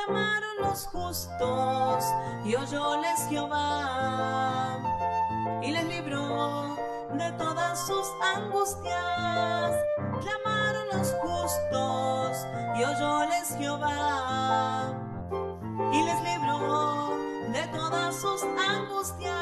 Clamaron los justos y oyóles Jehová y les libró de todas sus angustias. Clamaron los justos y oyóles Jehová y les libró de todas sus angustias.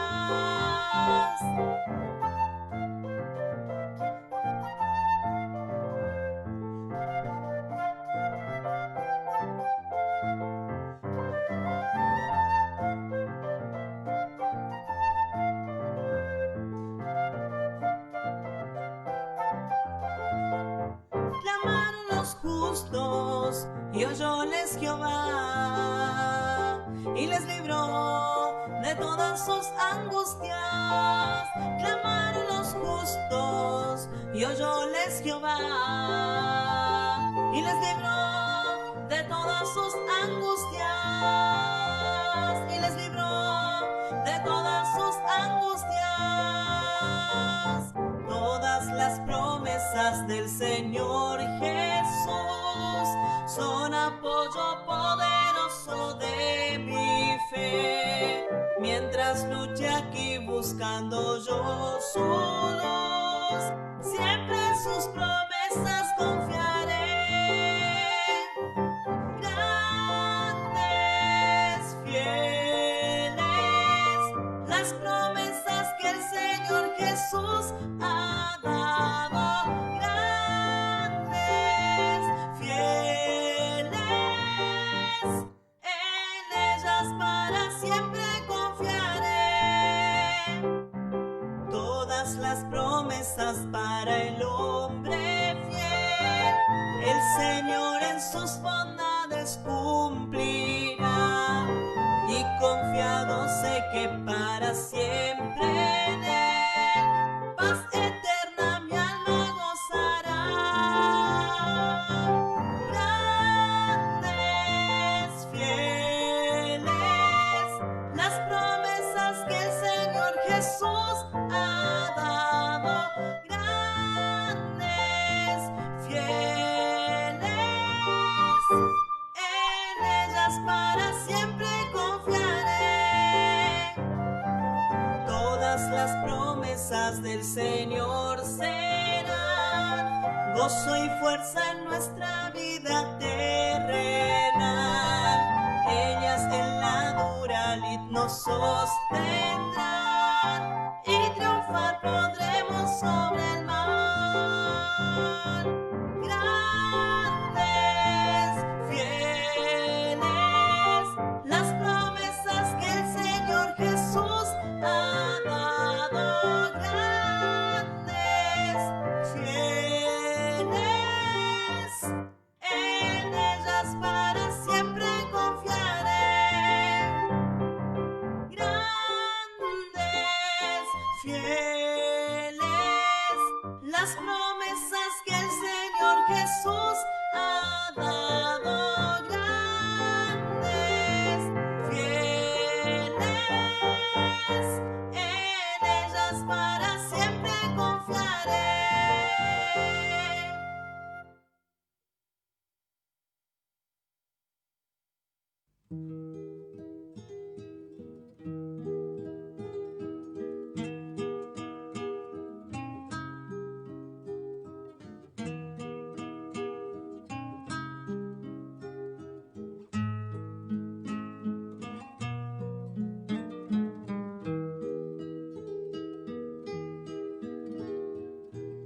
Clamaron los justos y oyóles Jehová y les libró de todas sus angustias. Clamaron los justos y oyóles Jehová y les libró de todas sus angustias. Y les libró de todas sus angustias. Todas las promesas del Señor Jesús son apoyo poderoso de mi fe. Mientras luche aquí buscando yo su luz, siempre en sus promesas confiaré. Grandes, fieles, las promesas que el Señor Jesús ha dado. Grandes, fieles, en ellas para siempre confiaré. Todas las promesas para el hombre fiel, el Señor en sus bondades cumplirá. Y confiado sé que para siempre en Él paz eterna mi alma gozará. Grandes, fieles, las promesas que el Señor Jesús ha dado. Grandes, fieles, en ellas para siempre confiaré. Todas las promesas del Señor serán gozo y fuerza en nuestra vida terrenal. Ellas en la dura lid nos sostendrán y triunfar podremos sobre el mal. Grandes, fieles, las promesas que el Señor Jesús ha dado. Grandes, fieles, en ellas para siempre confiaré. Grandes, fieles, las promesas que el Señor Jesús ha dado. Grandes, fieles, en ellas para siempre confiaré.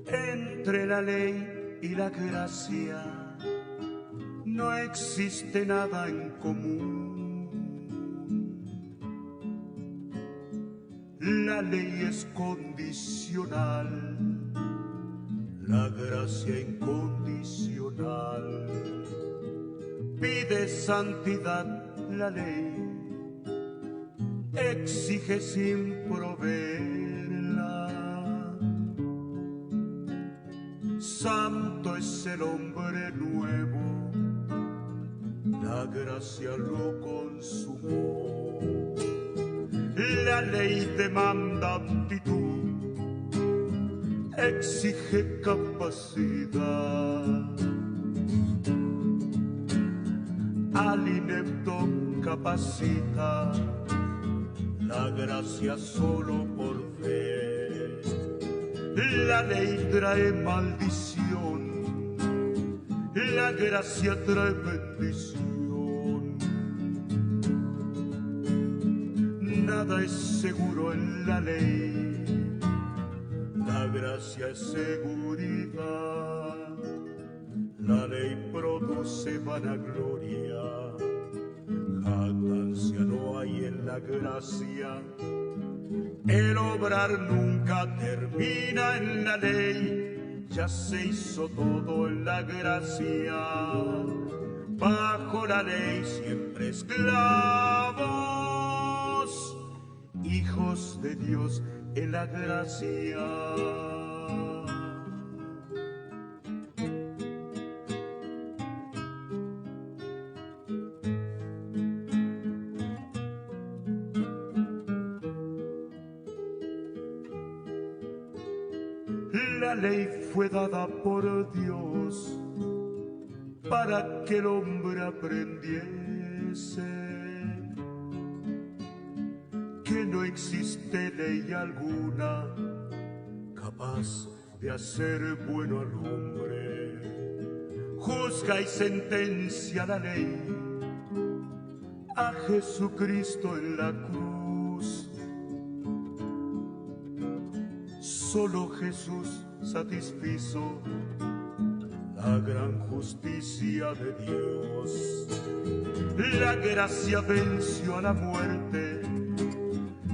Entre la ley y la gracia no existe nada en común. La ley es condicional, la gracia incondicional. Pide santidad la ley, exige sin proveerla. Santo es el hombre nuevo, la gracia lo consumó. La ley demanda aptitud, exige capacidad. al inepto capacita, la gracia solo por fe. La ley trae maldición, la gracia trae bendición. Nada es seguro en la ley, la gracia es seguridad. La ley produce vanagloria, jactancia no hay en la gracia. El obrar nunca termina en la ley, ya se hizo todo en la gracia. Bajo la ley siempre esclavos, hijos de Dios en la gracia. La ley fue dada por Dios para que el hombre aprendiese que no existe ley alguna capaz de hacer bueno al hombre. Juzga y sentencia la ley a Jesucristo en la cruz. Solo Jesús satisfizo la gran justicia de Dios. La gracia venció a la muerte,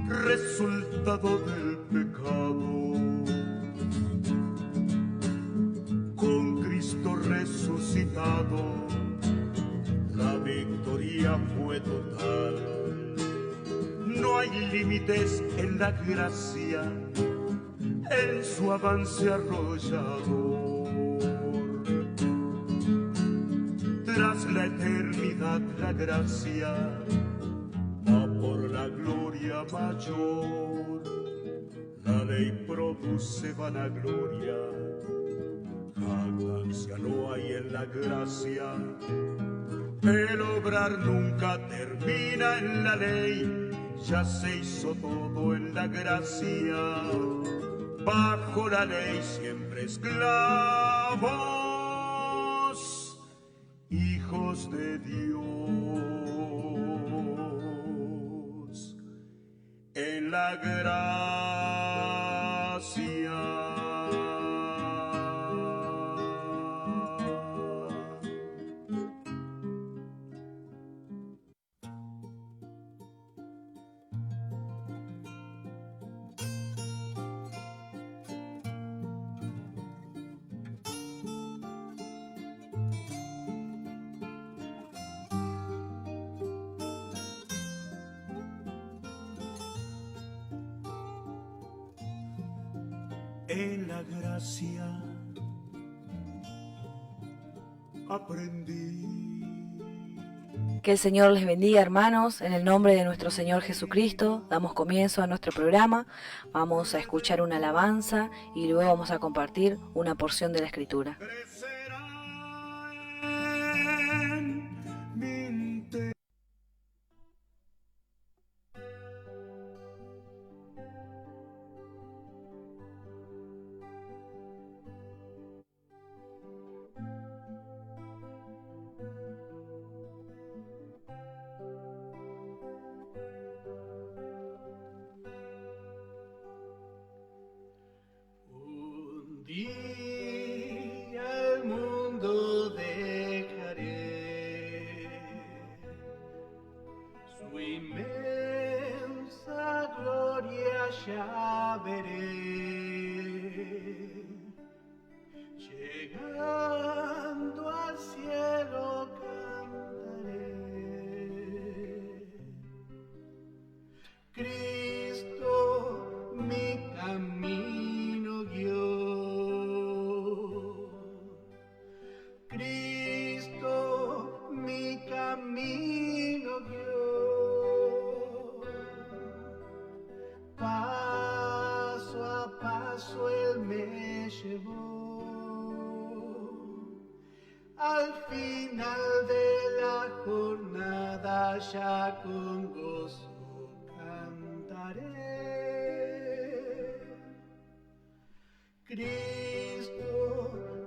resultado del pecado. Con Cristo resucitado, la victoria fue total. No hay límites en la gracia, en su avance arrollador. Tras la eternidad la gracia va por la gloria mayor. La ley produce vanagloria, jactancia no hay en la gracia. El obrar nunca termina en la ley, ya se hizo todo en la gracia. Bajo la ley siempre esclavos, hijos de Dios en la gracia. En la gracia aprendí. Que el Señor les bendiga, hermanos. En el nombre de nuestro Señor Jesucristo damos comienzo a nuestro programa. Vamos a escuchar una alabanza y luego vamos a compartir una porción de la Escritura. Día el mundo dejaré, su inmensa gloria ya veré. Llegando al cielo cantaré. Cristo mi camino guió. Cristo mi camino guió. Paso ya con gozo cantaré. Cristo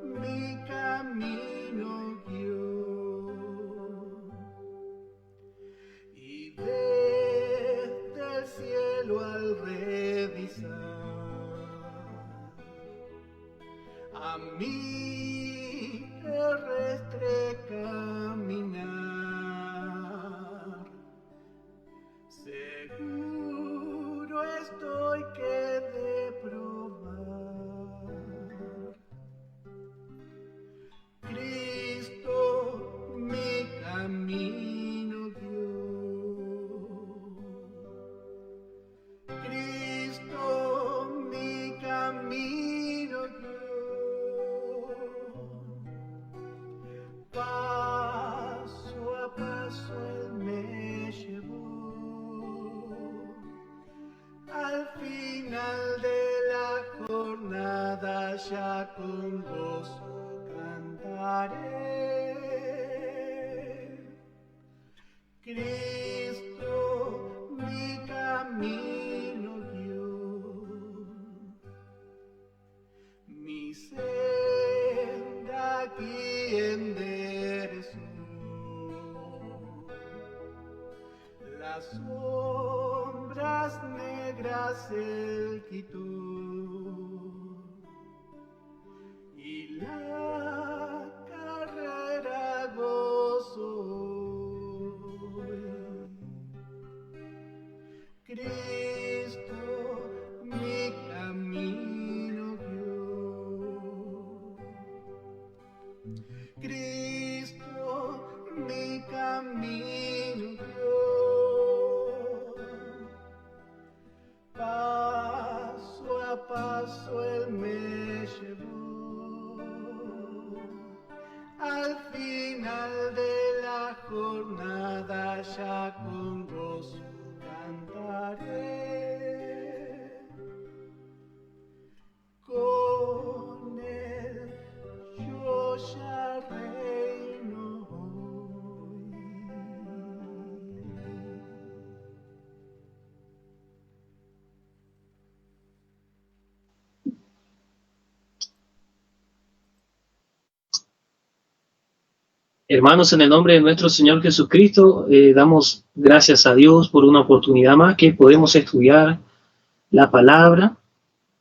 mi camino guió y desde el cielo al revisar a mi terrestre caminar, seguro estoy que de probar. Cristo mi camino guió, Cristo mi camino guió, paso a paso él me llevó, al final de la jornada ya con gozo cantaré. Cristo mi camino guió, mi senda aquí enderezó, las sombras negras él quitó y la carrera gozó. Cristo mi camino guió, Cristo mi camino guió, paso a paso él me llevó, al final de la jornada ya con gozo cantaré. Con él yo ya reino hoy. Hermanos, en el nombre de nuestro Señor Jesucristo, damos gracias a Dios por una oportunidad más que podemos estudiar la palabra.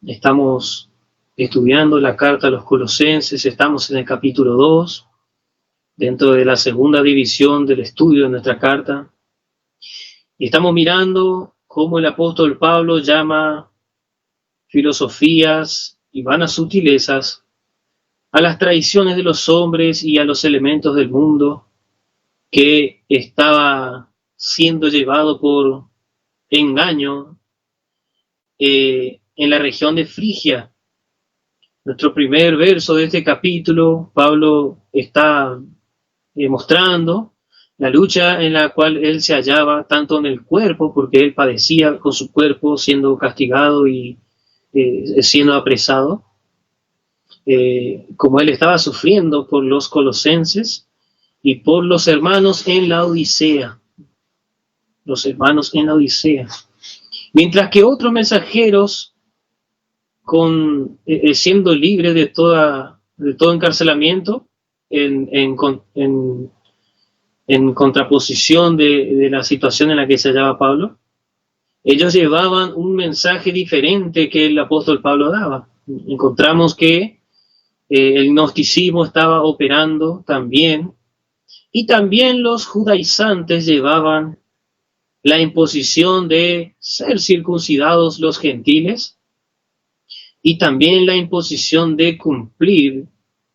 Estamos estudiando la carta a los Colosenses, estamos en el capítulo 2, dentro de la segunda división del estudio de nuestra carta. Y estamos mirando cómo el apóstol Pablo llama filosofías y vanas sutilezas a las tradiciones de los hombres y a los elementos del mundo que estaba siendo llevado por engaño en la región de Frigia. Nuestro primer verso de este capítulo, Pablo está mostrando la lucha en la cual él se hallaba tanto en el cuerpo, porque él padecía con su cuerpo siendo castigado y siendo apresado, como él estaba sufriendo por los colosenses y por los hermanos en la Odisea. Los hermanos en la Odisea. Mientras que otros mensajeros, siendo libres de todo encarcelamiento, en contraposición de la situación en la que se hallaba Pablo, ellos llevaban un mensaje diferente que el apóstol Pablo daba. Encontramos que el gnosticismo estaba operando también, y también los judaizantes llevaban la imposición de ser circuncidados los gentiles, y también la imposición de cumplir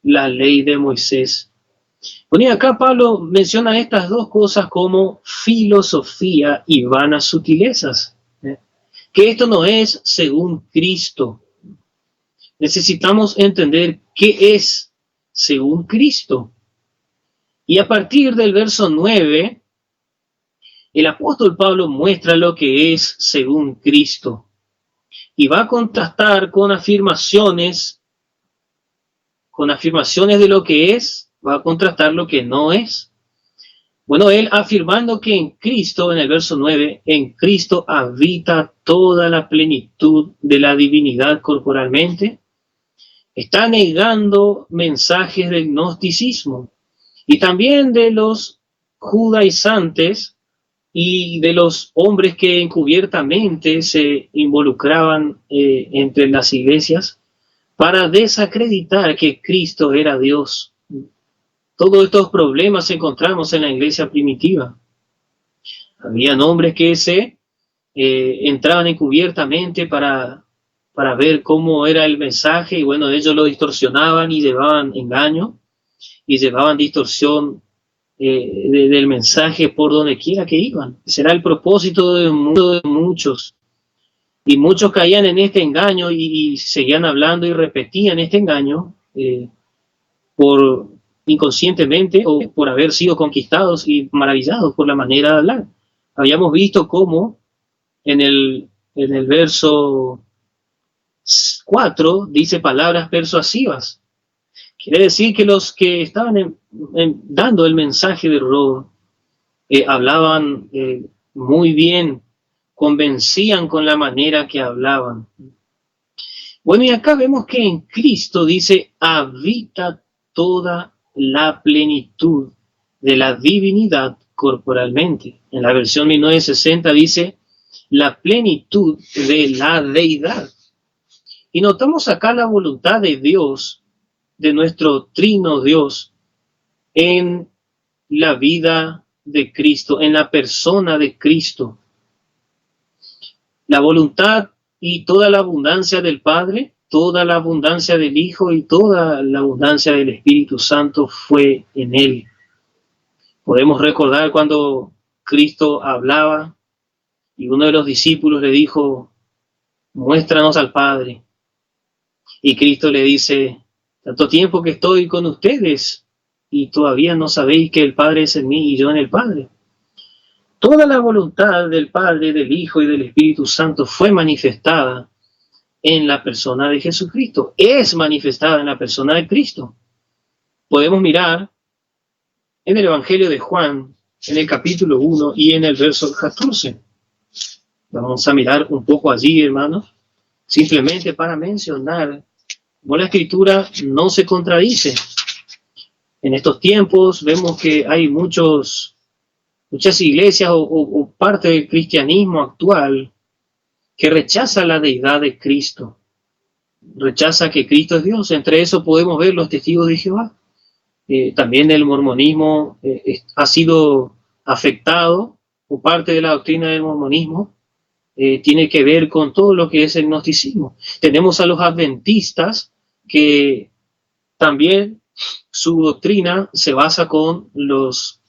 la ley de Moisés. Bueno, y acá Pablo menciona estas dos cosas como filosofía y vanas sutilezas, que esto no es según Cristo. Necesitamos entender qué es según Cristo. Y a partir del verso 9, el apóstol Pablo muestra lo que es según Cristo. Y va a contrastar con afirmaciones de lo que es, va a contrastar lo que no es. Bueno, él afirmando que en Cristo, en el verso 9, en Cristo habita toda la plenitud de la divinidad corporalmente, está negando mensajes del gnosticismo y también de los judaizantes y de los hombres que encubiertamente se involucraban entre las iglesias para desacreditar que Cristo era Dios. Todos estos problemas encontramos en la iglesia primitiva. Habían hombres que se entraban encubiertamente para ver cómo era el mensaje, y bueno, ellos lo distorsionaban y llevaban engaño y llevaban distorsión del mensaje por donde quiera que iban. Ese era el propósito de muchos. Y muchos caían en este engaño y seguían hablando y repetían este engaño por inconscientemente o por haber sido conquistados y maravillados por la manera de hablar. Habíamos visto cómo en el verso 4 dice palabras persuasivas. Quiere decir que los que estaban dando el mensaje de error hablaban muy bien, convencían con la manera que hablaban. Bueno, y acá vemos que en Cristo dice, habita toda la plenitud de la divinidad corporalmente. En la versión 1960 dice, la plenitud de la deidad. Y notamos acá la voluntad de Dios, de nuestro trino Dios, en la vida de Cristo, en la persona de Cristo. La voluntad y toda la abundancia del Padre, toda la abundancia del Hijo y toda la abundancia del Espíritu Santo fue en Él. Podemos recordar cuando Cristo hablaba y uno de los discípulos le dijo, muéstranos al Padre. Y Cristo le dice, tanto tiempo que estoy con ustedes y todavía no sabéis que el Padre es en mí y yo en el Padre. Toda la voluntad del Padre, del Hijo y del Espíritu Santo fue manifestada en la persona de Jesucristo. Es manifestada en la persona de Cristo. Podemos mirar en el Evangelio de Juan, en el capítulo 1 y en el verso 14. Vamos a mirar un poco allí, hermanos, simplemente para mencionar cómo la Escritura no se contradice. En estos tiempos vemos que hay muchas iglesias o parte del cristianismo actual que rechaza la deidad de Cristo, rechaza que Cristo es Dios. Entre eso podemos ver los testigos de Jehová. También el mormonismo ha sido afectado, o parte de la doctrina del mormonismo tiene que ver con todo lo que es el gnosticismo. Tenemos a los adventistas que también su doctrina se basa con los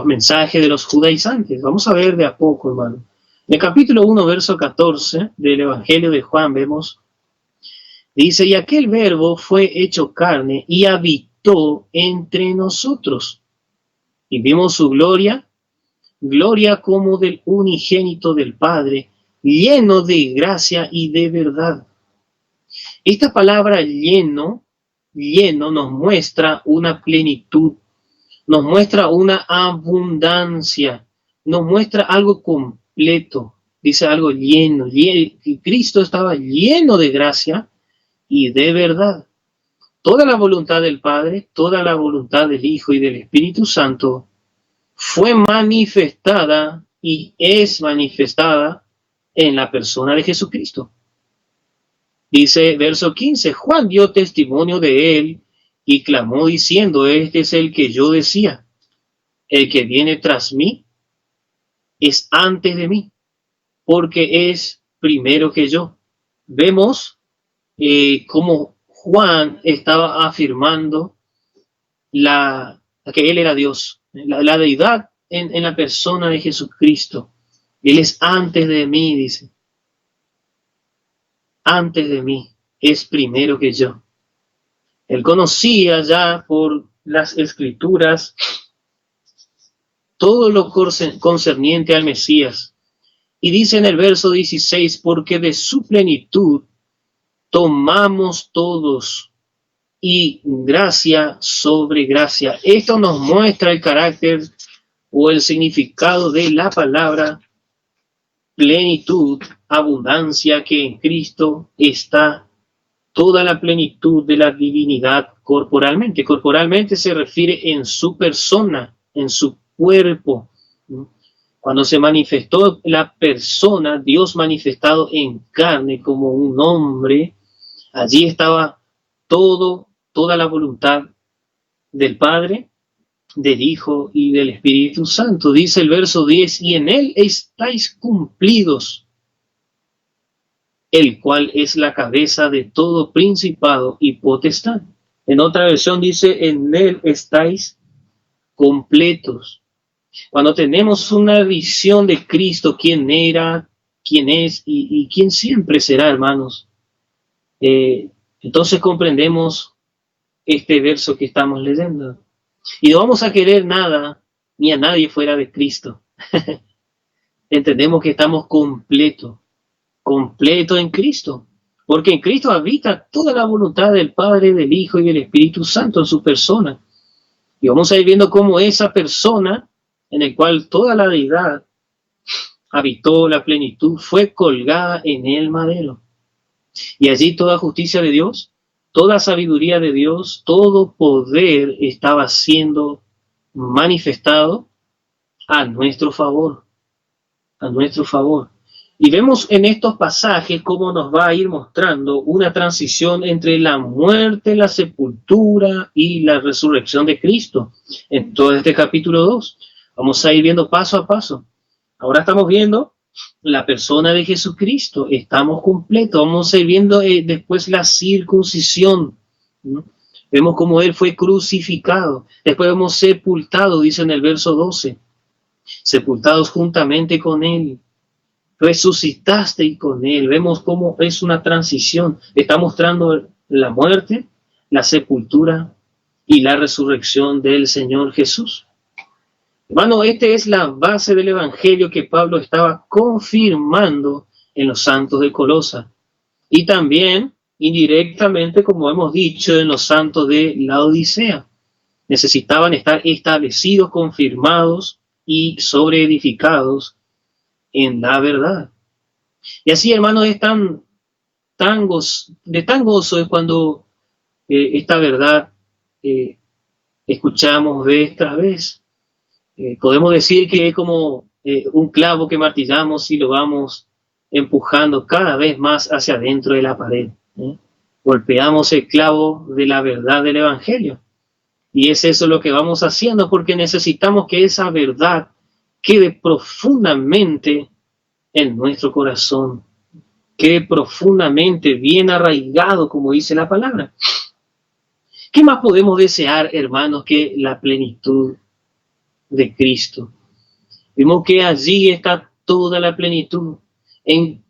mensajes de los judaizantes. Vamos a ver de a poco, hermano. En el capítulo 1, verso 14 del Evangelio de Juan vemos, dice, y aquel verbo fue hecho carne y habitó entre nosotros. Y vimos su gloria, gloria como del unigénito del Padre, lleno de gracia y de verdad. Esta palabra lleno nos muestra una plenitud, nos muestra una abundancia, nos muestra algo completo, dice algo lleno. Cristo estaba lleno de gracia y de verdad. Toda la voluntad del Padre, toda la voluntad del Hijo y del Espíritu Santo fue manifestada y es manifestada en la persona de Jesucristo. Dice verso 15, Juan dio testimonio de él y clamó diciendo, este es el que yo decía, el que viene tras mí es antes de mí, porque es primero que yo. Vemos cómo Juan estaba afirmando que él era Dios, la deidad en la persona de Jesucristo. Él es antes de mí, dice. Antes de mí, es primero que yo. Él conocía ya por las Escrituras todo lo concerniente al Mesías. Y dice en el verso 16, porque de su plenitud tomamos todos y gracia sobre gracia. Esto nos muestra el carácter o el significado de la palabra plenitud, abundancia, que en Cristo está toda la plenitud de la divinidad corporalmente. Corporalmente se refiere en su persona, en su cuerpo. Cuando se manifestó la persona, Dios manifestado en carne como un hombre, allí estaba toda la voluntad del Padre, del Hijo y del Espíritu Santo. Dice el verso 10, y en Él estáis cumplidos, el cual es la cabeza de todo principado y potestad. En otra versión dice, en Él estáis completos. Cuando tenemos una visión de Cristo, quién era, quién es y quién siempre será, hermanos, entonces comprendemos este verso que estamos leyendo. Y no vamos a querer nada ni a nadie fuera de Cristo. Entendemos que estamos completos en Cristo, porque en Cristo habita toda la voluntad del Padre, del Hijo y del Espíritu Santo en su persona. Y vamos a ir viendo cómo esa persona, en el cual toda la deidad habitó la plenitud, fue colgada en el madero. Y allí toda justicia de Dios, toda sabiduría de Dios, todo poder estaba siendo manifestado a nuestro favor. A nuestro favor. Y vemos en estos pasajes cómo nos va a ir mostrando una transición entre la muerte, la sepultura y la resurrección de Cristo. En todo este capítulo 2. Vamos a ir viendo paso a paso. Ahora estamos viendo la persona de Jesucristo. Estamos completos. Vamos a ir viendo después la circuncisión. Vemos cómo Él fue crucificado. Después vemos sepultado, dice en el verso 12. Sepultados juntamente con Él. Resucitaste con Él. Vemos cómo es una transición. Está mostrando la muerte, la sepultura y la resurrección del Señor Jesús. Hermano, esta es la base del Evangelio que Pablo estaba confirmando en los santos de Colosa. Y también, indirectamente, como hemos dicho, en los santos de la Odisea. Necesitaban estar establecidos, confirmados y sobreedificados en la verdad. Y así, hermanos, es de tan gozo es cuando esta verdad escuchamos vez tras vez. Podemos decir que es como un clavo que martillamos y lo vamos empujando cada vez más hacia adentro de la pared. Golpeamos el clavo de la verdad del Evangelio. Y es eso lo que vamos haciendo, porque necesitamos que esa verdad quede profundamente en nuestro corazón, quede profundamente bien arraigado, como dice la palabra. ¿Qué más podemos desear, hermanos, que la plenitud de Cristo? Vimos que allí está toda la plenitud, en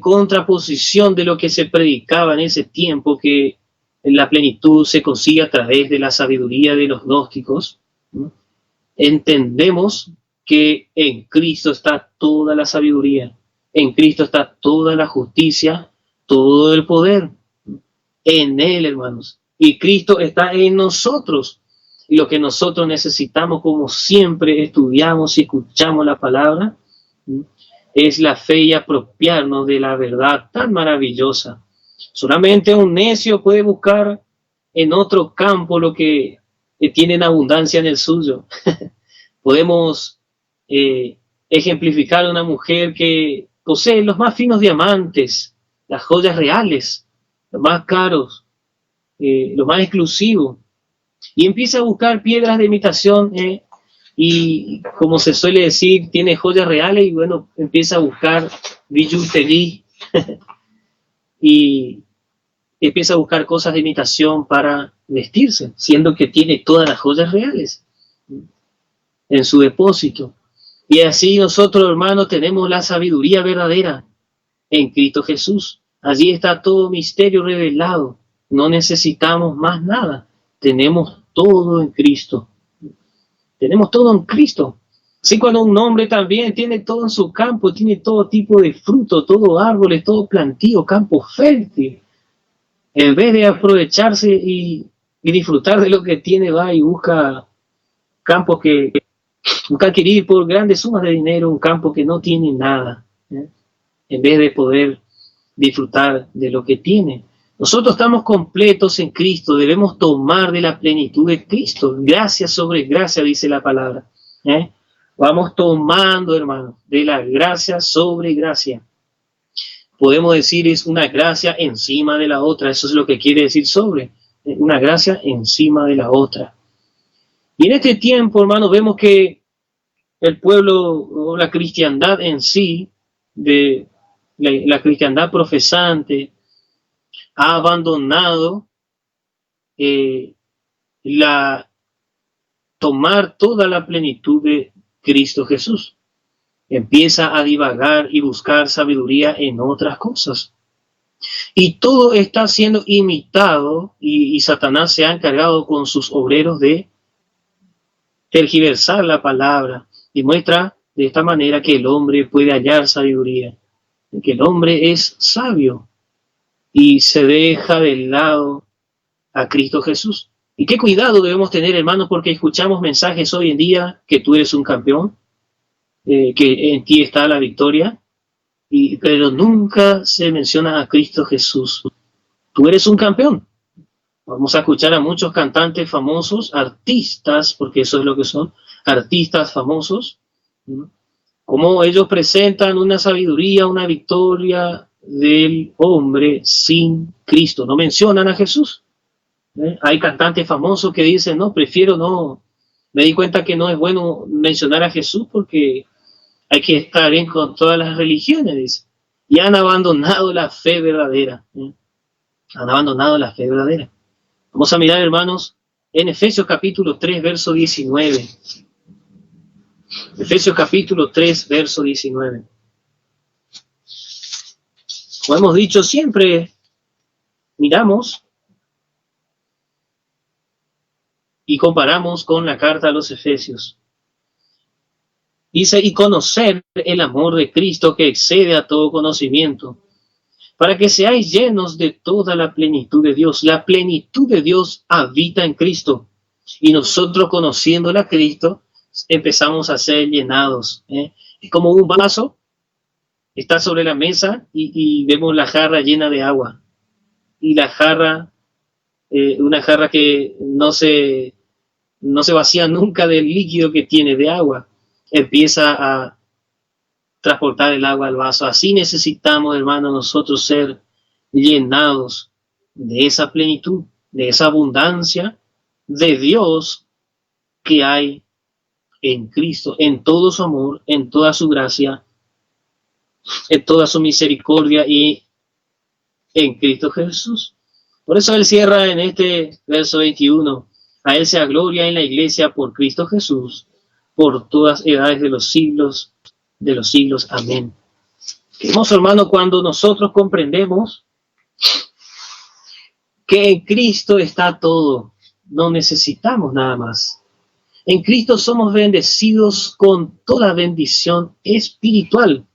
contraposición de lo que se predicaba en ese tiempo, que la plenitud se consigue a través de la sabiduría de los gnósticos. Entendemos que en Cristo está toda la sabiduría, en Cristo está toda la justicia, todo el poder, en Él, hermanos. Y Cristo está en nosotros. Y lo que nosotros necesitamos, como siempre estudiamos y escuchamos la palabra, es la fe y apropiarnos de la verdad tan maravillosa. Solamente un necio puede buscar en otro campo lo que tiene en abundancia en el suyo. Podemos ejemplificar a una mujer que posee los más finos diamantes, las joyas reales, los más caros, los más exclusivos, y empieza a buscar piedras de imitación, y como se suele decir, tiene joyas reales y bueno, empieza a buscar billutería y empieza a buscar cosas de imitación para vestirse, siendo que tiene todas las joyas reales en su depósito. Y así nosotros, hermanos, tenemos la sabiduría verdadera en Cristo Jesús. Allí está todo misterio revelado. No necesitamos más nada. Tenemos todo en Cristo. Tenemos todo en Cristo. Así cuando un hombre también tiene todo en su campo, tiene todo tipo de fruto, todo árboles, todo plantío, campo fértil. En vez de aprovecharse y disfrutar de lo que tiene, va y busca campos que Busca adquirir por grandes sumas de dinero un campo que no tiene nada, en vez de poder disfrutar de lo que tiene. Nosotros estamos completos en Cristo, debemos tomar de la plenitud de Cristo, gracia sobre gracia, dice la palabra. Vamos tomando, hermanos, de la gracia sobre gracia. Podemos decir es una gracia encima de la otra, eso es lo que quiere decir sobre, una gracia encima de la otra. Y en este tiempo, hermanos, vemos que el pueblo o la cristiandad en sí, de la cristiandad profesante, ha abandonado tomar toda la plenitud de Cristo Jesús. Empieza a divagar y buscar sabiduría en otras cosas. Y todo está siendo imitado y Satanás se ha encargado con sus obreros de tergiversar la palabra y muestra de esta manera que el hombre puede hallar sabiduría, que el hombre es sabio y se deja de lado a Cristo Jesús. Y qué cuidado debemos tener, hermanos, porque escuchamos mensajes hoy en día que tú eres un campeón, que en ti está la victoria, pero nunca se menciona a Cristo Jesús. Tú eres un campeón. Vamos a escuchar a muchos cantantes famosos, artistas, porque eso es lo que son, artistas famosos, como ellos presentan una sabiduría, una victoria del hombre sin Cristo. No mencionan a Jesús. Hay cantantes famosos que dicen, no, prefiero no. Me di cuenta que no es bueno mencionar a Jesús porque hay que estar bien con todas las religiones, dice. Y han abandonado la fe verdadera. Han abandonado la fe verdadera. Vamos a mirar, hermanos, en Efesios capítulo 3, verso 19. Efesios capítulo 3, verso 19. Como hemos dicho siempre, miramos y comparamos con la carta a los Efesios. Dice, y conocer el amor de Cristo que excede a todo conocimiento, para que seáis llenos de toda la plenitud de Dios. La plenitud de Dios habita en Cristo. Y nosotros, conociéndola a Cristo, empezamos a ser llenados. Es como un vaso, está sobre la mesa y vemos la jarra llena de agua. Y la jarra, una jarra que no se vacía nunca del líquido que tiene de agua, empieza a transportar el agua al vaso. Así necesitamos, hermanos, nosotros ser llenados de esa plenitud, de esa abundancia de Dios que hay en Cristo, en todo su amor, en toda su gracia, en toda su misericordia y en Cristo Jesús. Por eso él cierra en este verso 21, a él sea gloria en la iglesia por Cristo Jesús, por todas edades de los siglos. Amén. Hermoso hermano, cuando nosotros comprendemos que en Cristo está todo, no necesitamos nada más. En Cristo somos bendecidos con toda bendición espiritual.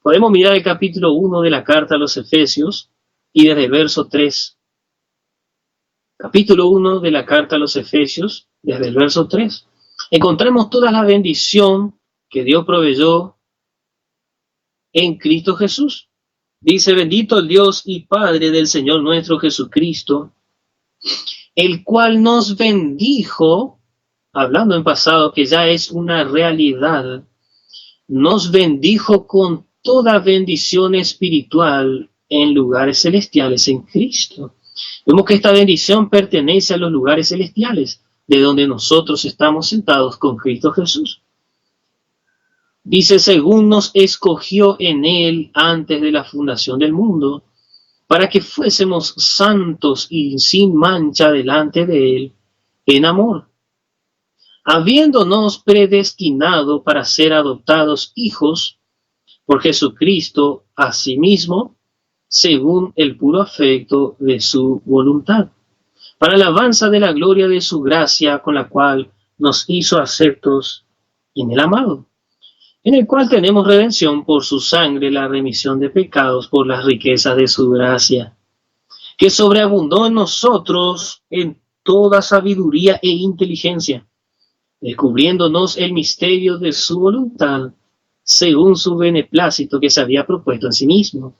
Podemos mirar el capítulo 1 de la carta a los Efesios y desde el verso 3. Capítulo 1 de la carta a los Efesios, desde el verso 3. Encontramos toda la bendición que Dios proveyó en Cristo Jesús. Dice, bendito el Dios y Padre del Señor nuestro Jesucristo, el cual nos bendijo, hablando en pasado que ya es una realidad, nos bendijo con toda bendición espiritual en lugares celestiales en Cristo. Vemos que esta bendición pertenece a los lugares celestiales, de donde nosotros estamos sentados con Cristo Jesús. Dice, según nos escogió en Él antes de la fundación del mundo, para que fuésemos santos y sin mancha delante de Él, en amor, habiéndonos predestinado para ser adoptados hijos por Jesucristo a sí mismo, según el puro afecto de su voluntad, para la alabanza de la gloria de su gracia, con la cual nos hizo aceptos en el amado, en el cual tenemos redención por su sangre, la remisión de pecados por las riquezas de su gracia, que sobreabundó en nosotros en toda sabiduría e inteligencia, descubriéndonos el misterio de su voluntad, según su beneplácito que se había propuesto en sí mismo,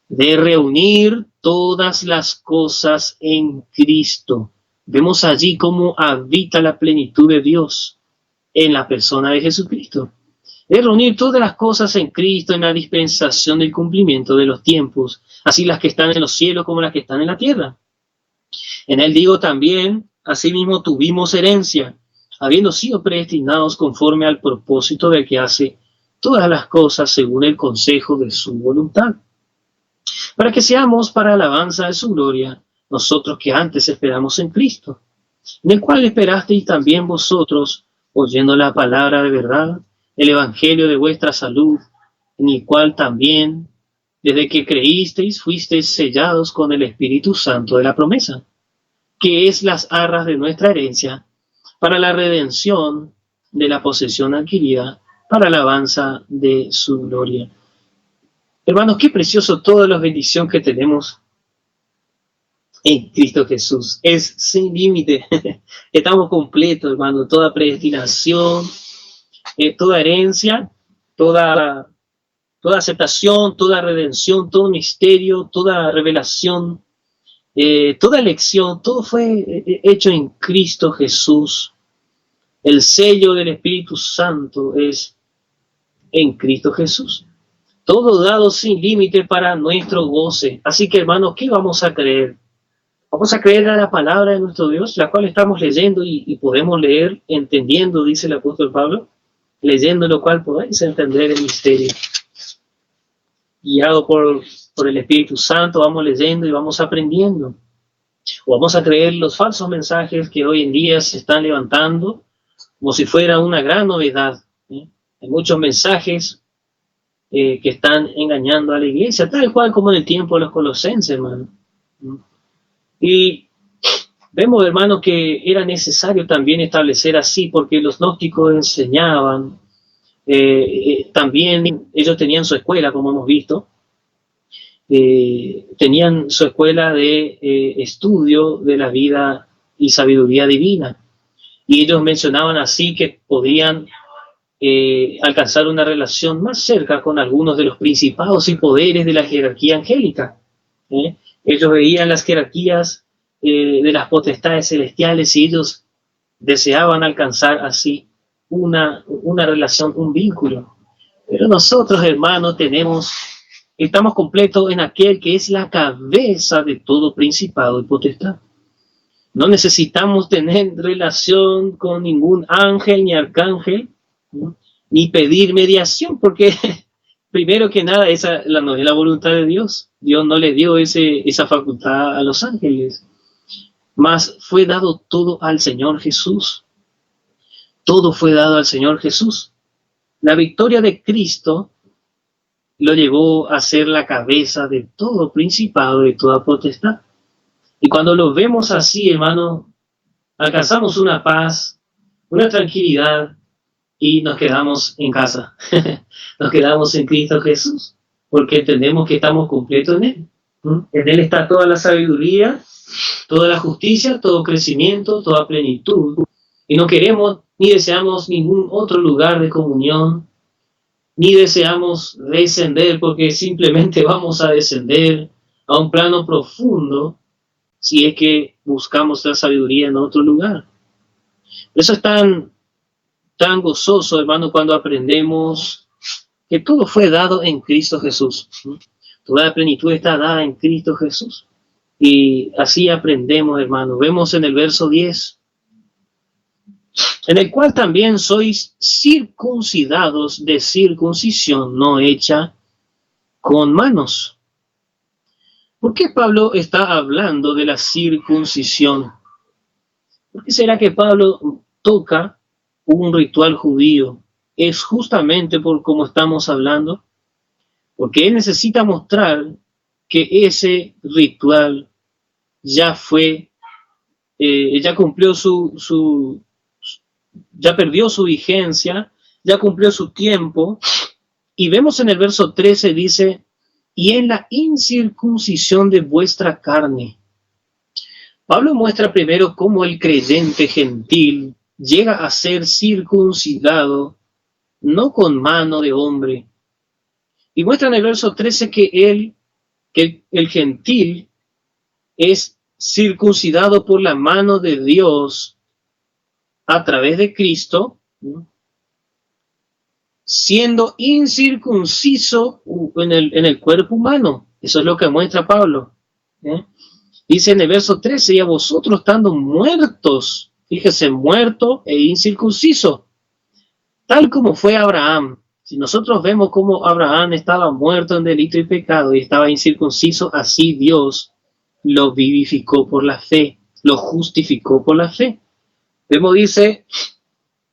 de reunir todas las cosas en Cristo. Vemos allí cómo habita la plenitud de Dios en la persona de Jesucristo. De reunir todas las cosas en Cristo en la dispensación del cumplimiento de los tiempos, así las que están en los cielos como las que están en la tierra. En él digo también, asimismo tuvimos herencia, habiendo sido predestinados conforme al propósito del que hace todas las cosas según el consejo de su voluntad, para que seamos para alabanza de su gloria, nosotros que antes esperamos en Cristo, en el cual esperasteis también vosotros, oyendo la palabra de verdad, el evangelio de vuestra salud, en el cual también, desde que creísteis, fuisteis sellados con el Espíritu Santo de la promesa, que es las arras de nuestra herencia, para la redención de la posesión adquirida, para alabanza de su gloria. Hermanos, qué precioso toda la bendición que tenemos en Cristo Jesús. Es sin límite. Estamos completos, hermano. Toda predestinación, toda herencia, toda aceptación, toda redención, todo misterio, toda revelación, toda elección, todo fue hecho en Cristo Jesús. El sello del Espíritu Santo es en Cristo Jesús. Todo dado sin límite para nuestro goce. Así que, hermanos, ¿qué vamos a creer? Vamos a creer a la palabra de nuestro Dios, la cual estamos leyendo y podemos leer entendiendo, dice el apóstol Pablo, leyendo lo cual podéis entender el misterio. Guiado por el Espíritu Santo, vamos leyendo y vamos aprendiendo. O vamos a creer los falsos mensajes que hoy en día se están levantando como si fuera una gran novedad. Hay muchos mensajes que están engañando a la iglesia, tal cual como en el tiempo de los colosenses, hermano. Y vemos, hermano, que era necesario también establecer así, porque los gnósticos enseñaban, también ellos tenían su escuela, como hemos visto, tenían su escuela de estudio de la vida y sabiduría divina. Y ellos mencionaban así que podían alcanzar una relación más cerca con algunos de los principados y poderes de la jerarquía angélica. Ellos veían las jerarquías de las potestades celestiales y ellos deseaban alcanzar así una relación, un vínculo. Pero nosotros, hermanos, estamos completos en aquel que es la cabeza de todo principado y potestad. No necesitamos tener relación con ningún ángel ni arcángel, ¿no? Ni pedir mediación, porque primero que nada no es la voluntad de Dios. Dios no le dio esa facultad a los ángeles. Mas fue dado todo al Señor Jesús. Todo fue dado al Señor Jesús. La victoria de Cristo lo llevó a ser la cabeza de todo principado, de toda potestad. Y cuando lo vemos así, hermano, alcanzamos una paz, una tranquilidad y nos quedamos en casa. Nos quedamos en Cristo Jesús, porque entendemos que estamos completos en Él. En Él está toda la sabiduría, toda la justicia, todo crecimiento, toda plenitud. Y no queremos ni deseamos ningún otro lugar de comunión, ni deseamos descender, porque simplemente vamos a descender a un plano profundo si es que buscamos la sabiduría en otro lugar. Por eso es tan gozoso, hermano, cuando aprendemos que todo fue dado en Cristo Jesús. Toda la plenitud está dada en Cristo Jesús. Y así aprendemos, hermano. Vemos en el verso 10, en el cual también sois circuncidados de circuncisión no hecha con manos. ¿Por qué Pablo está hablando de la circuncisión? ¿Por qué será que Pablo toca un ritual judío? Es justamente por como estamos hablando, porque él necesita mostrar que ese ritual ya fue, ya cumplió ya perdió su vigencia, ya cumplió su tiempo. Y vemos en el verso 13, dice, y en la incircuncisión de vuestra carne. Pablo muestra primero cómo el creyente gentil llega a ser circuncidado, no con mano de hombre. Y muestra en el verso 13 que el gentil es circuncidado por la mano de Dios a través de Cristo, ¿no?, siendo incircunciso en el cuerpo humano. Eso es lo que muestra Pablo, ¿eh? Dice en el verso 13, y a vosotros estando muertos, fíjese, muerto e incircunciso, tal como fue Abraham. Si nosotros vemos cómo Abraham estaba muerto en delito y pecado y estaba incircunciso, así Dios lo vivificó por la fe, lo justificó por la fe. Vemos, dice,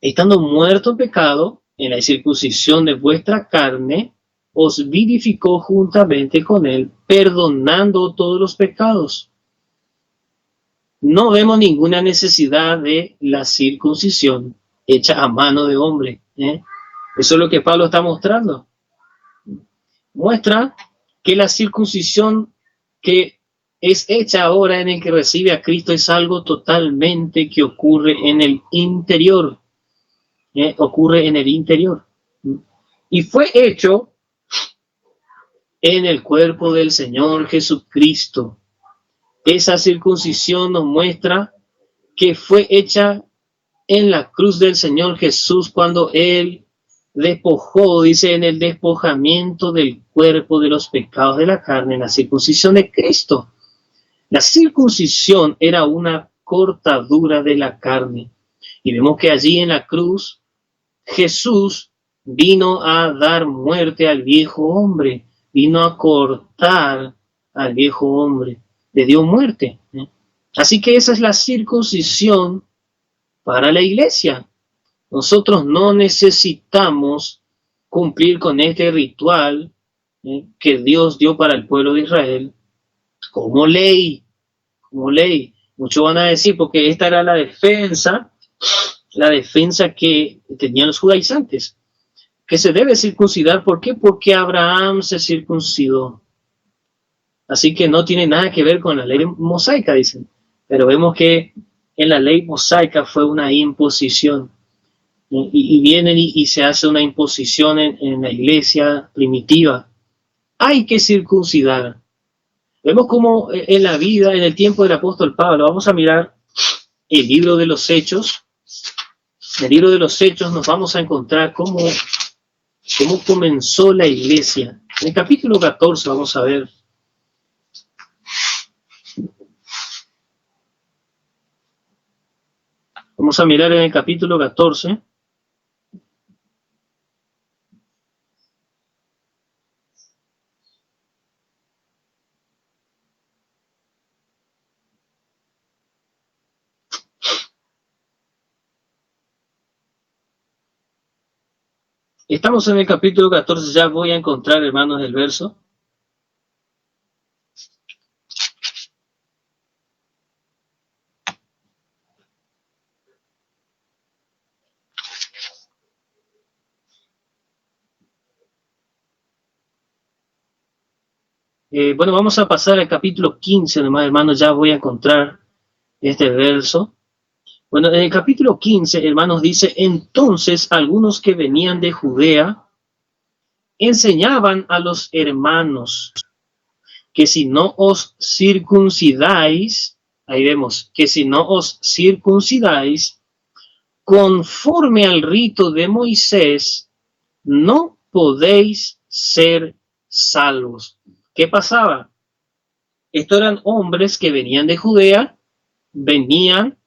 estando muerto en pecado, en la circuncisión de vuestra carne, os vivificó juntamente con él, perdonando todos los pecados. No vemos ninguna necesidad de la circuncisión hecha a mano de hombre, ¿eh? Eso es lo que Pablo está mostrando. Muestra que la circuncisión que es hecha ahora en el que recibe a Cristo es algo totalmente que ocurre en el interior. Ocurre en el interior. Y fue hecho en el cuerpo del Señor Jesucristo. Esa circuncisión nos muestra que fue hecha en la cruz del Señor Jesús cuando Él despojó, dice, en el despojamiento del cuerpo de los pecados de la carne, en la circuncisión de Cristo. La circuncisión era una cortadura de la carne. Y vemos que allí en la cruz Jesús vino a dar muerte al viejo hombre, vino a cortar al viejo hombre, le dio muerte. Así que esa es la circuncisión para la iglesia. Nosotros no necesitamos cumplir con este ritual que Dios dio para el pueblo de Israel como ley, como ley. Muchos van a decir, porque esta era la defensa que tenían los judaizantes, que se debe circuncidar. ¿Por qué? Porque Abraham se circuncidó. Así que no tiene nada que ver con la ley mosaica, dicen. Pero vemos que en la ley mosaica fue una imposición. Y vienen y se hace una imposición en la iglesia primitiva. Hay que circuncidar. Vemos cómo en la vida, en el tiempo del apóstol Pablo, vamos a mirar el libro de los Hechos. En el libro de los Hechos nos vamos a encontrar cómo comenzó la iglesia. En el capítulo 14 vamos a ver. Vamos a mirar en el capítulo 14. Estamos en el capítulo 14, ya voy a encontrar, hermanos, el verso. Bueno, vamos a pasar al capítulo 15, hermanos, ya voy a encontrar este verso. Bueno, en el capítulo 15, hermanos, dice, entonces algunos que venían de Judea enseñaban a los hermanos que si no os circuncidáis, ahí vemos, que si no os circuncidáis, conforme al rito de Moisés, no podéis ser salvos. ¿Qué pasaba? Estos eran hombres que venían de Judea, venían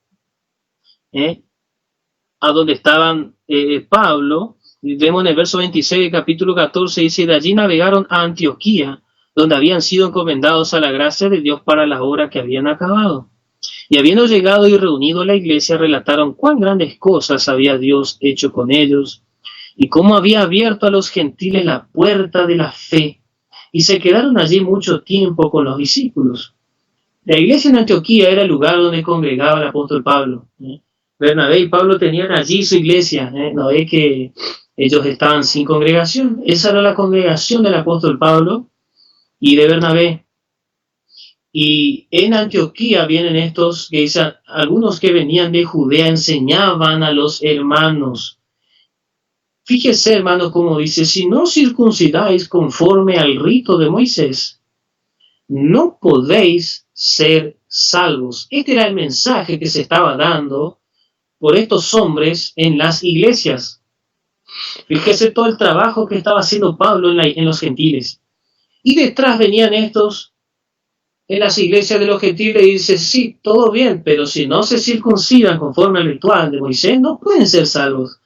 a donde estaban Pablo. Vemos en el verso 26 del capítulo 14, dice, de allí navegaron a Antioquía, donde habían sido encomendados a la gracia de Dios para la obra que habían acabado. Y habiendo llegado y reunido la iglesia, relataron cuán grandes cosas había Dios hecho con ellos, y cómo había abierto a los gentiles la puerta de la fe, y se quedaron allí mucho tiempo con los discípulos. La iglesia en Antioquía era el lugar donde congregaba el apóstol Pablo. Bernabé y Pablo tenían allí su iglesia. No es que ellos estaban sin congregación. Esa era la congregación del apóstol Pablo y de Bernabé. Y en Antioquía vienen estos que dicen, algunos que venían de Judea enseñaban a los hermanos. Fíjese, hermano, como dice, si no circuncidáis conforme al rito de Moisés, no podéis ser salvos. Este era el mensaje que se estaba dando por estos hombres en las iglesias. Fíjese todo el trabajo que estaba haciendo Pablo en los gentiles. Y detrás venían estos en las iglesias de los gentiles y dice, sí, todo bien, pero si no se circuncidan conforme al ritual de Moisés, no pueden ser salvos.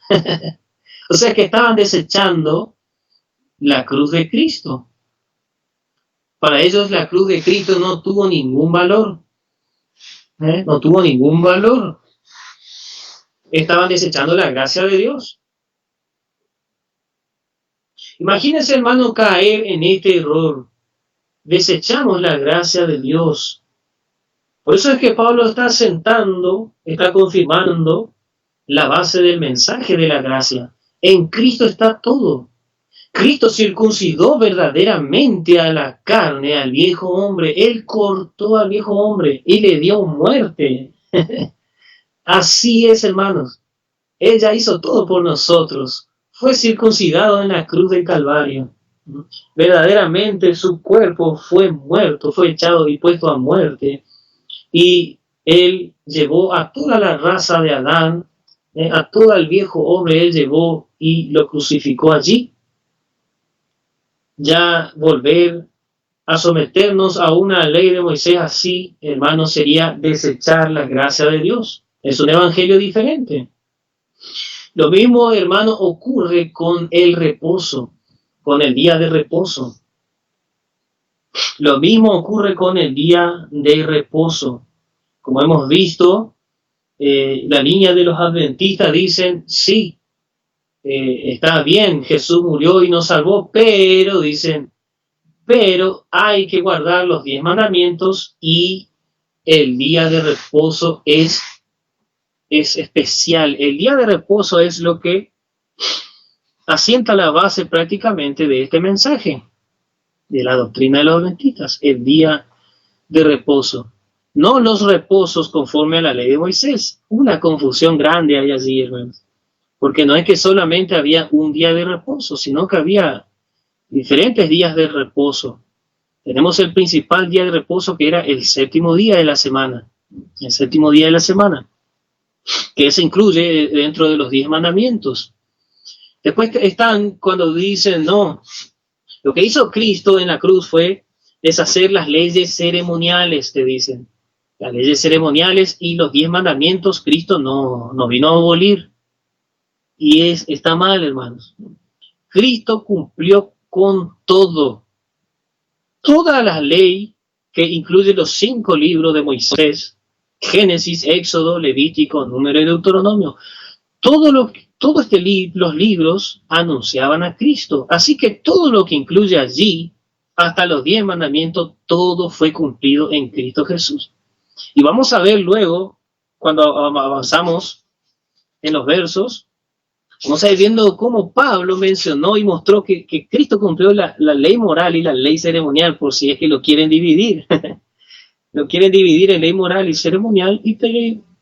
O sea que estaban desechando la cruz de Cristo. Para ellos la cruz de Cristo no tuvo ningún valor. No tuvo ningún valor. Estaban desechando la gracia de Dios. Imagínense, hermano, caer en este error. Desechamos la gracia de Dios. Por eso es que Pablo está confirmando la base del mensaje de la gracia. En Cristo está todo. Cristo circuncidó verdaderamente a la carne, al viejo hombre. Él cortó al viejo hombre y le dio muerte. Así es, hermanos. Él ya hizo todo por nosotros. Fue circuncidado en la cruz del Calvario. Verdaderamente su cuerpo fue muerto, fue echado y puesto a muerte. Y él llevó a toda la raza de Adán, a todo el viejo hombre, él llevó y lo crucificó allí. Ya volver a someternos a una ley de Moisés así, hermano, sería desechar la gracia de Dios. Es un evangelio diferente. Lo mismo, hermano, ocurre con el reposo, con el día de reposo. Lo mismo ocurre con el día de reposo. Como hemos visto, la línea de los adventistas dicen, sí, está bien, Jesús murió y nos salvó, pero, dicen, pero hay que guardar los 10 mandamientos y el día de reposo es especial. El día de reposo es lo que asienta la base prácticamente de este mensaje, de la doctrina de los adventistas, el día de reposo. No los reposos conforme a la ley de Moisés. Una confusión grande hay allí, hermanos. Porque no es que solamente había un día de reposo, sino que había diferentes días de reposo. Tenemos el principal día de reposo que era el séptimo día de la semana. El séptimo día de la semana, que se incluye dentro de los 10 mandamientos. Después están cuando dicen, no, lo que hizo Cristo en la cruz fue deshacer las leyes ceremoniales, te dicen. Las leyes ceremoniales y los 10 mandamientos, Cristo no vino a abolir. Y está mal, hermanos. Cristo cumplió con todo. Toda la ley que incluye los 5 libros de Moisés, Génesis, Éxodo, Levítico, Número y Deuteronomio. Los libros anunciaban a Cristo. Así que todo lo que incluye allí, hasta los 10 mandamientos, todo fue cumplido en Cristo Jesús. Y vamos a ver luego, cuando avanzamos en los versos, vamos a ir viendo cómo Pablo mencionó y mostró que Cristo cumplió la ley moral y la ley ceremonial, por si es que lo quieren dividir. Lo quieren dividir en ley moral y ceremonial, y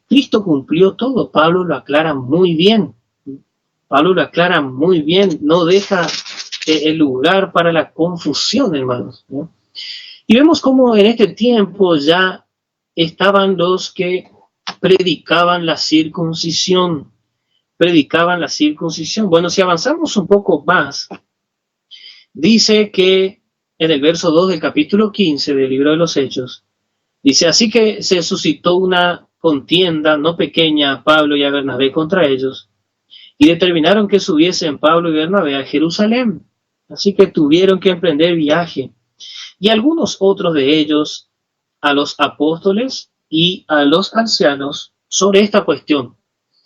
Cristo cumplió todo. Pablo lo aclara muy bien. Pablo lo aclara muy bien, no deja el lugar para la confusión, hermanos, ¿no? Y vemos cómo en este tiempo ya estaban los que predicaban la circuncisión. Bueno, si avanzamos un poco más, dice que en el verso 2 del capítulo 15 del libro de los Hechos, dice, así que se suscitó una contienda no pequeña a Pablo y a Bernabé contra ellos, y determinaron que subiesen Pablo y Bernabé a Jerusalén. Así que tuvieron que emprender viaje. Y algunos otros de ellos a los apóstoles y a los ancianos sobre esta cuestión.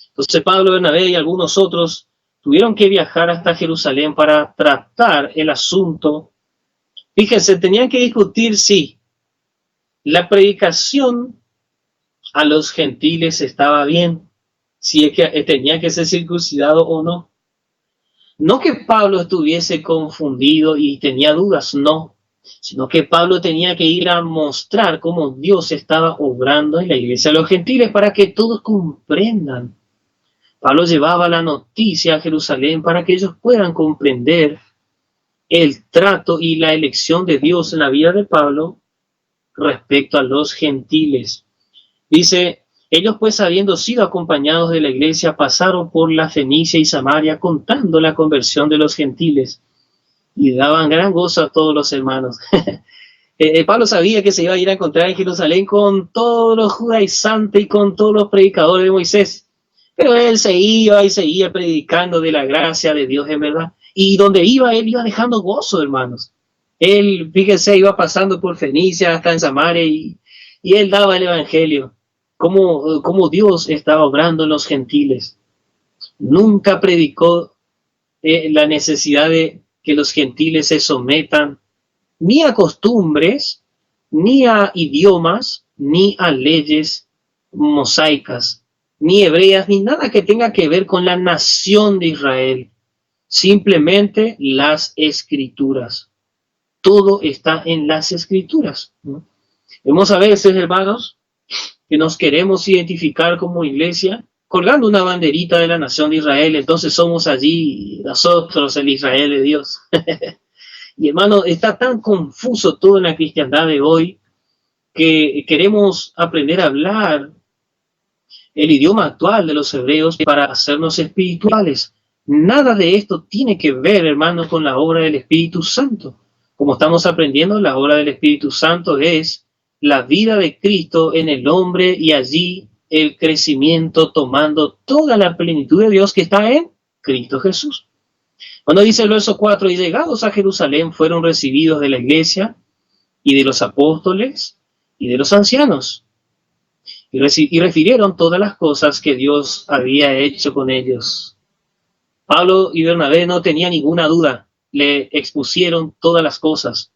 Entonces Pablo, Bernabé y algunos otros tuvieron que viajar hasta Jerusalén para tratar el asunto. Fíjense, tenían que discutir si la predicación a los gentiles estaba bien, si es que tenía que ser circuncidado o no. No que Pablo estuviese confundido y tenía dudas, no, sino que Pablo tenía que ir a mostrar cómo Dios estaba obrando en la iglesia de los gentiles para que todos comprendan. Pablo llevaba la noticia a Jerusalén para que ellos puedan comprender el trato y la elección de Dios en la vida de Pablo respecto a los gentiles. Dice, ellos pues habiendo sido acompañados de la iglesia pasaron por la Fenicia y Samaria contando la conversión de los gentiles y daban gran gozo a todos los hermanos. Pablo sabía que se iba a ir a encontrar en Jerusalén con todos los judaizantes y con todos los predicadores de Moisés, pero él se iba y seguía predicando de la gracia de Dios en verdad, y donde iba él iba dejando gozo, hermanos. Él, fíjense, iba pasando por Fenicia hasta en Samaria y él daba el evangelio, como Dios estaba obrando en los gentiles. Nunca predicó la necesidad de que los gentiles se sometan ni a costumbres, ni a idiomas, ni a leyes mosaicas, ni hebreas, ni nada que tenga que ver con la nación de Israel. Simplemente las escrituras. Todo está en las escrituras, ¿no? Vemos a veces, hermanos, que nos queremos identificar como iglesia colgando una banderita de la nación de Israel, entonces somos allí nosotros el Israel de Dios. Y hermano, está tan confuso todo en la cristiandad de hoy que queremos aprender a hablar el idioma actual de los hebreos para hacernos espirituales. Nada de esto tiene que ver, hermano, con la obra del Espíritu Santo. Como estamos aprendiendo, la obra del Espíritu Santo es la vida de Cristo en el hombre y allí el crecimiento tomando toda la plenitud de Dios que está en Cristo Jesús. Cuando dice el verso 4, y llegados a Jerusalén fueron recibidos de la iglesia y de los apóstoles y de los ancianos y refirieron todas las cosas que Dios había hecho con ellos. Pablo y Bernabé no tenían ninguna duda, le expusieron todas las cosas.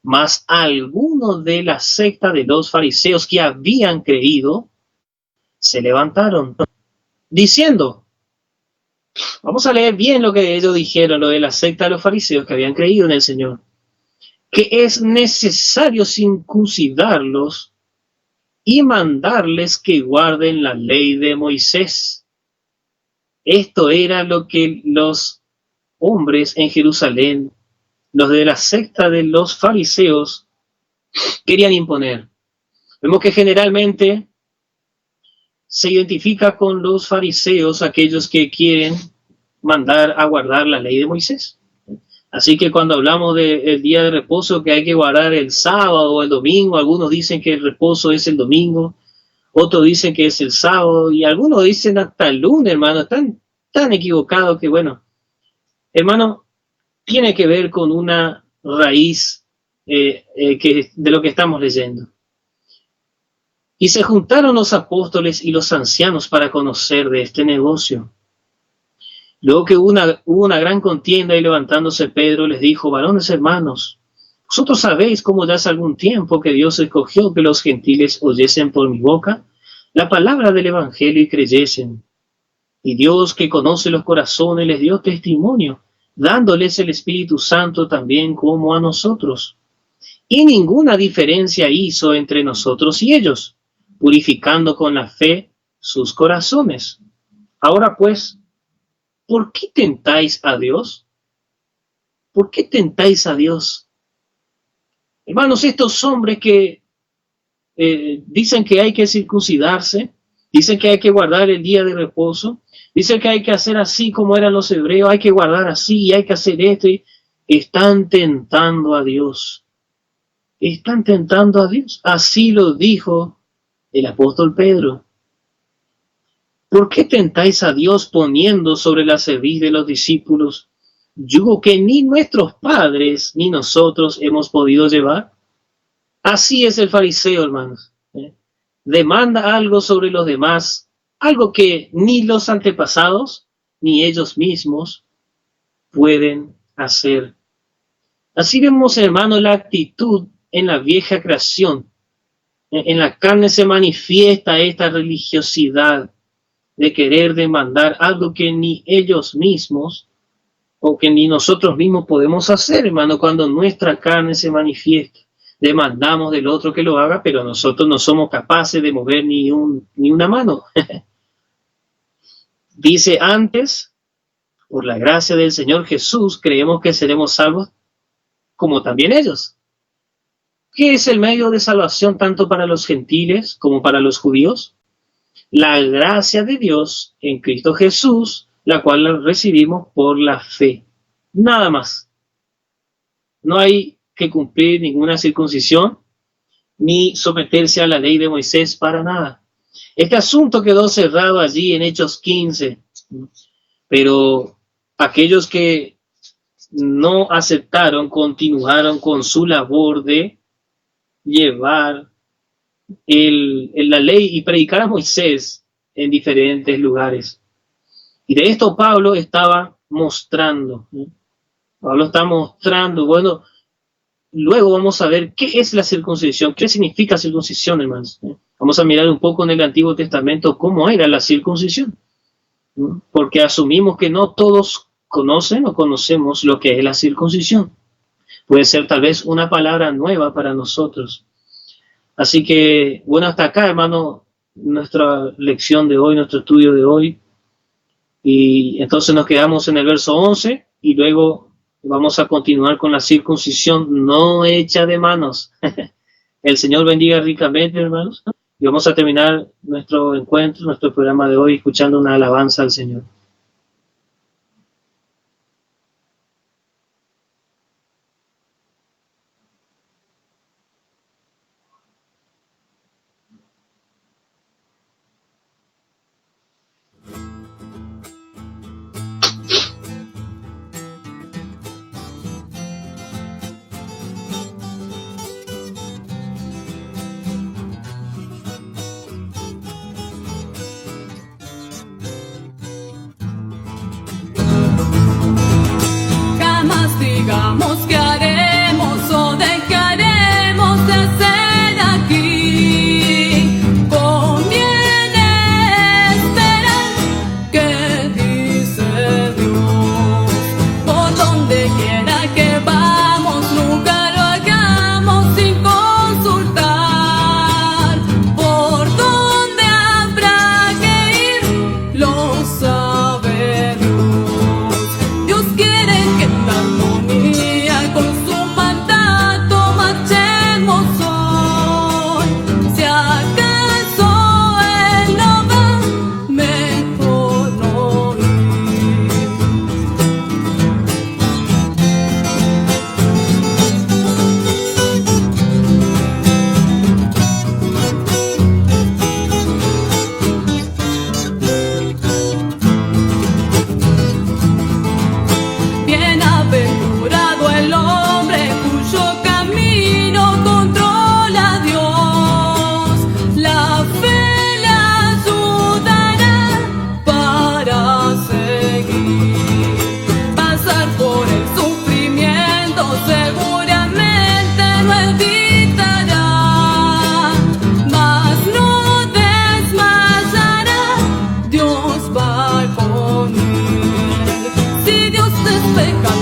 Mas algunos de la secta de los fariseos que habían creído se levantaron diciendo, vamos a leer bien lo que ellos dijeron, lo de la secta de los fariseos que habían creído en el Señor, que es necesario circuncidarlos y mandarles que guarden la ley de Moisés. Esto era lo que los hombres en Jerusalén, los de la secta de los fariseos, querían imponer. Vemos que generalmente se identifica con los fariseos aquellos que quieren mandar a guardar la ley de Moisés. Así que cuando hablamos del día de reposo que hay que guardar el sábado o el domingo, algunos dicen que el reposo es el domingo, otros dicen que es el sábado y algunos dicen hasta el lunes, hermano. Tan equivocado que, bueno, hermano, tiene que ver con una raíz de lo que estamos leyendo. Y se juntaron los apóstoles y los ancianos para conocer de este negocio. Luego que hubo una gran contienda y levantándose Pedro les dijo, varones hermanos, vosotros sabéis cómo ya hace algún tiempo que Dios escogió que los gentiles oyesen por mi boca la palabra del evangelio y creyesen. Y Dios que conoce los corazones les dio testimonio, dándoles el Espíritu Santo también como a nosotros. Y ninguna diferencia hizo entre nosotros y ellos, purificando con la fe sus corazones. Ahora pues, ¿por qué tentáis a Dios? ¿Por qué tentáis a Dios? Hermanos, estos hombres que dicen que hay que circuncidarse, dicen que hay que guardar el día de reposo, dicen que hay que hacer así como eran los hebreos, hay que guardar así y hay que hacer esto, y están tentando a Dios. Están tentando a Dios. Así lo dijo el apóstol Pedro. ¿Por qué tentáis a Dios poniendo sobre la cerviz de los discípulos yugo que ni nuestros padres ni nosotros hemos podido llevar? Así es el fariseo, hermanos. Demanda algo sobre los demás, algo que ni los antepasados ni ellos mismos pueden hacer. Así vemos, hermanos, la actitud en la vieja creación. En la carne se manifiesta esta religiosidad de querer demandar algo que ni ellos mismos o que ni nosotros mismos podemos hacer, hermano, cuando nuestra carne se manifiesta. Demandamos del otro que lo haga, pero nosotros no somos capaces de mover ni una mano. Dice antes, por la gracia del Señor Jesús, creemos que seremos salvos como también ellos. ¿Qué es el medio de salvación tanto para los gentiles como para los judíos? La gracia de Dios en Cristo Jesús, la cual la recibimos por la fe. Nada más. No hay que cumplir ninguna circuncisión, ni someterse a la ley de Moisés para nada. Este asunto quedó cerrado allí en Hechos 15, pero aquellos que no aceptaron continuaron con su labor de llevar la ley y predicar a Moisés en diferentes lugares. Y de esto Pablo estaba mostrando. Pablo está mostrando, bueno, luego vamos a ver qué es la circuncisión, qué significa circuncisión, hermanos. Vamos a mirar un poco en el Antiguo Testamento cómo era la circuncisión, porque asumimos que no todos conocen o conocemos lo que es la circuncisión. Puede ser tal vez una palabra nueva para nosotros. Así que, bueno, hasta acá, hermano, nuestra lección de hoy, nuestro estudio de hoy. Y entonces nos quedamos en el verso 11 y luego vamos a continuar con la circuncisión no hecha de manos. El Señor bendiga ricamente, hermanos. Y vamos a terminar nuestro encuentro, nuestro programa de hoy, escuchando una alabanza al Señor. Jamás digamos que haremos o dejaremos de hacer aquí. Conviene esperar que dice Dios. Por donde quiera que vamos, nunca lo hagamos sin consultar. Por dónde habrá que ir, lo sabe Dios. Dios quiere que en armonía con su mandato marchemos hoy. Si acaso Él no va, mejor no ir. Bienaventurado el hombre cuyo camino controla Dios. La fe le ayudará para seguir. Pasar por el sufrimiento seguramente lo evitará, mas no desmayará. Dios va con él. Si Dios despeja